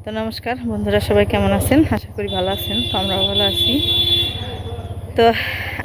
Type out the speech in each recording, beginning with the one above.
তো নমস্কার বন্ধুরা, সবাই কেমন আছেন? আশা করি ভালো আছেন। তো আমরাও ভালো আছি। তো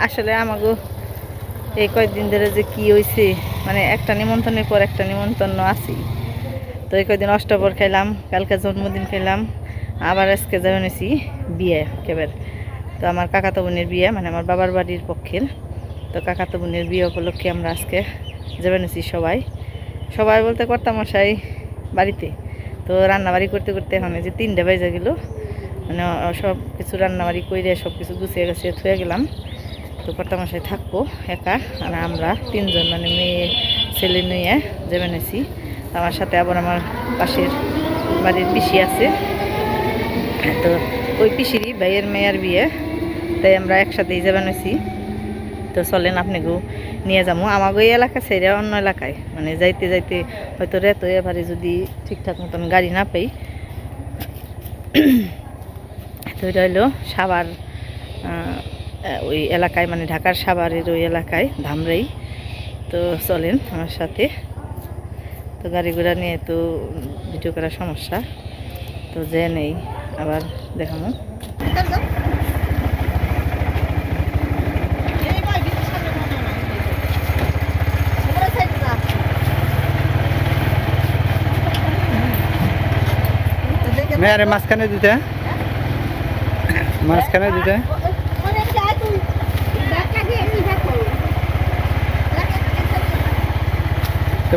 আসলে আমাগো এই কয়েকদিন ধরে যে কি হয়েছে, মানে একটা নিমন্ত্রণের পর একটা নিমন্ত্রণ আছি। তো এই কয়েকদিন অষ্টপর খাইলাম, কালকে জন্মদিন খাইলাম, আবার আজকে যাবেন এসি বিয়ে একেবারে। তো আমার কাকাতো বোনের বিয়ে, মানে আমার বাবার বাড়ির পক্ষের। তো কাকাতো বোনের বিয়ে উপলক্ষে আমরা আজকে যাবেন এসি সবাই সবাই বলতে কর্তামশাই বাড়িতে। তো রান্নাবাড়ি করতে করতে এখন যে 3টা বেজে গেল, মানে সব কিছু রান্নাবাড়ি করে সব কিছু গুছিয়ে গুছিয়ে থুয়ে গেলাম। তো কর্তামশাই থাকবো একা, আর আমরা 3জন, মানে মেয়ে ছেলে নিয়ে যাবেন এসি। আমার সাথে আবার আমার পাশের বাড়ির পিসি আছে। তো ওই পিসিরই ভাইয়ের মেয়ের বিয়ে, তাই আমরা একসাথেই যাবেন এসি। তো চলেন আপনাকেও নিয়ে যাবো। আমাকে এই এলাকা ছেড়ে অন্য এলাকায়, মানে যাইতে যাইতে হয়তো রেত এবারে যদি ঠিকঠাক মতন গাড়ি না পাই। তো এটা হইলো সাভার ওই এলাকায়, মানে ঢাকার সাভারের ওই এলাকায়, ধামরাই। তো চলেন আমার সাথে। তো গাড়ি ঘোড়া নিয়ে তো ভিডিও করার সমস্যা, তো যে নেই আবার দেখাবো। মেয়ারে মাঝখানে দিতে, মাঝখানে দিতে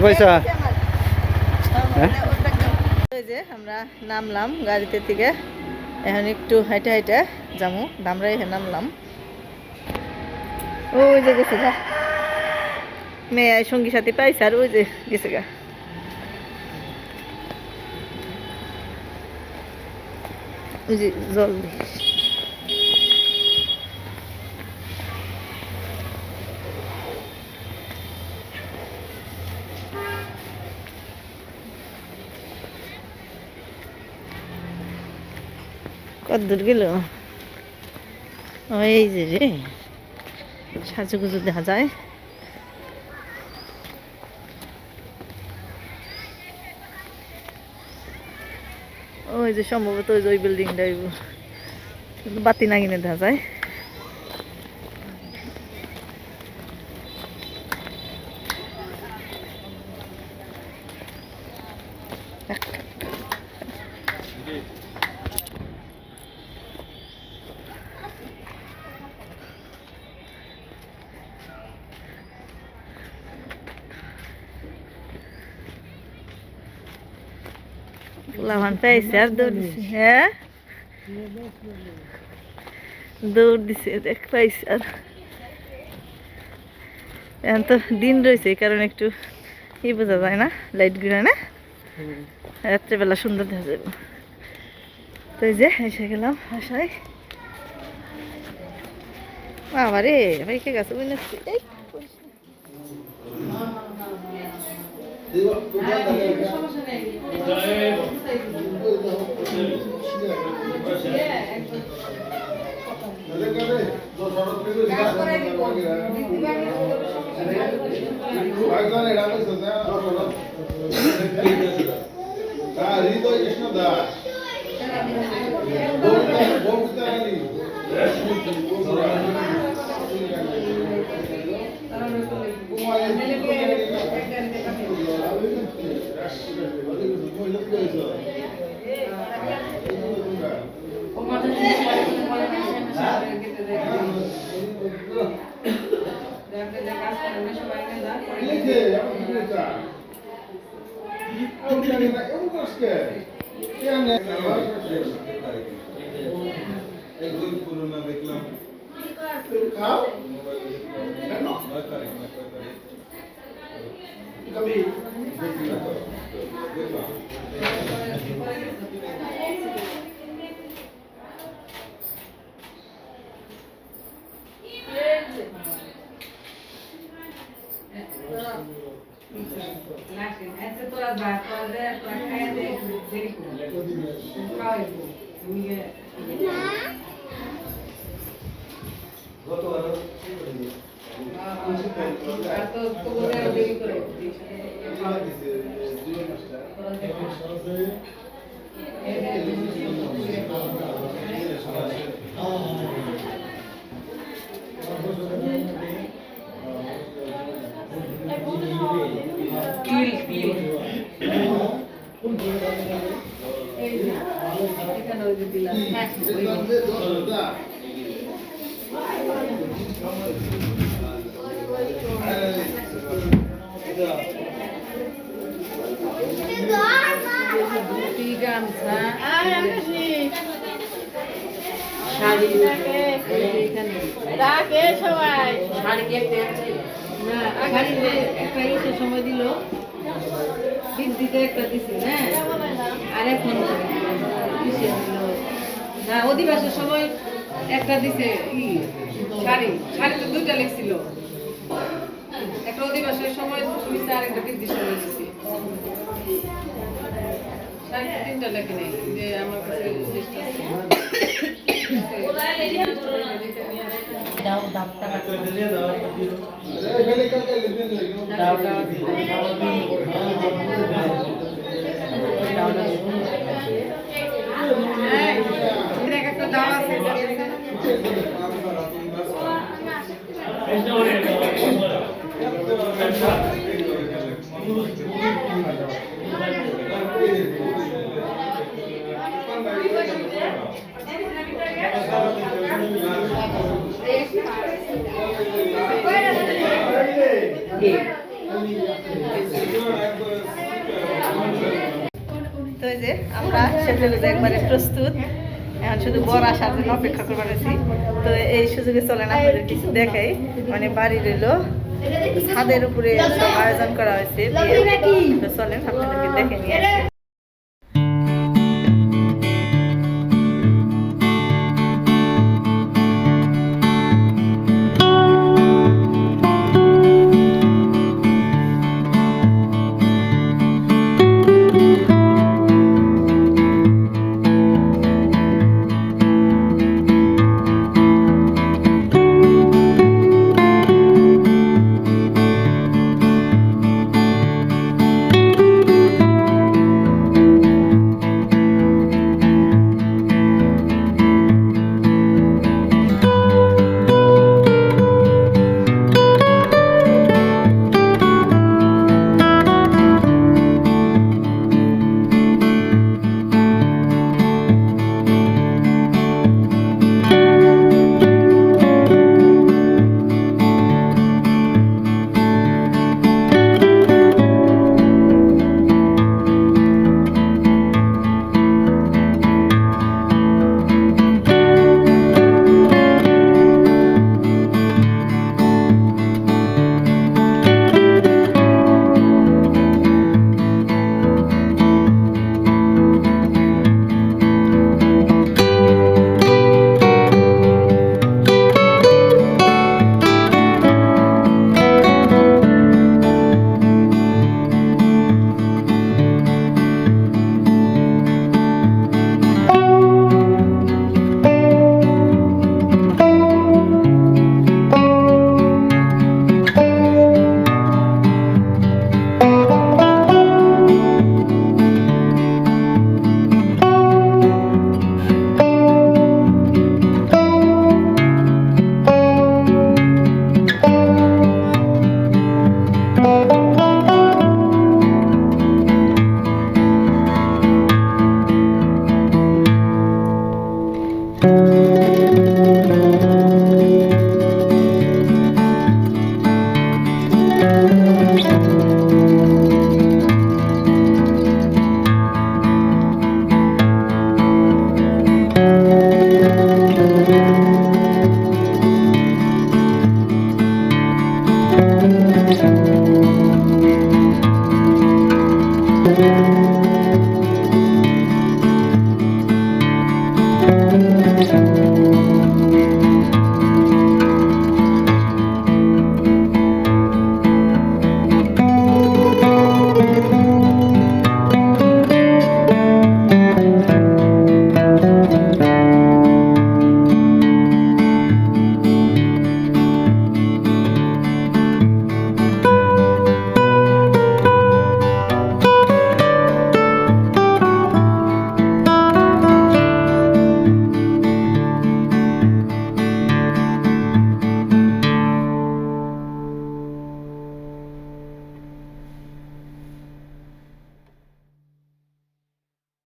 পয়সা। যে আমরা নামলাম গাড়িতে থেকে, এখন একটু হাইটে হাইটে যাবো ধামরাই। নামলাম, ওই যে গেছে গা মেয়ে, সঙ্গী সাথী পাইছে, আর ওই যে গেছে গা। ওই যে জল কত দূর গেল, ওই যে রে সাজুগুজু দেখা যায়। ওই যে সম্ভবত ওই যে ওই বিল্ডিংটা, বাতি না কিনে দেখা যায়। লাভান পাইছে আর দৌড় দিছে। হ্যাঁ, দৌড় দিছে, দেখ পাইছে। আর এখন তো দিন রয়েছে, এই কারণে একটু বোঝা যায় না, লাইট গুলো না, রাত্রেবেলা সুন্দর দেখা যাবে। তো এই যে এসে গেলাম বাসায়। বাবা রে, ভাইকে গেছে বুঝছি। সময় দিল দিতে একটা দিছে হ্যাঁ আর এখন না অধিবাসের সময় একটা দিছে শাড়ি শাড়ি তো দুইটা লিখছিল একটা অধিবাসের সময় দিছে আর একটা বৃদ্ধি সময় দিছে শাড়ি তিনটা লেখে নেই যে আমার কাছে লিস্ট আছে একটা দাওয়া আছে তো এই যে আমরা সেগুলো একবারে প্রস্তুত এখন শুধু বর আসার জন্য অপেক্ষা করবার আছি তো এই সুযোগে চলেন আপনাদের কিছু দেখাই মানে বাড়ির এলো ছাদের উপরে সব আয়োজন করা হয়েছে তো চলেন আপনাদেরকে দেখে নিয়ে আসি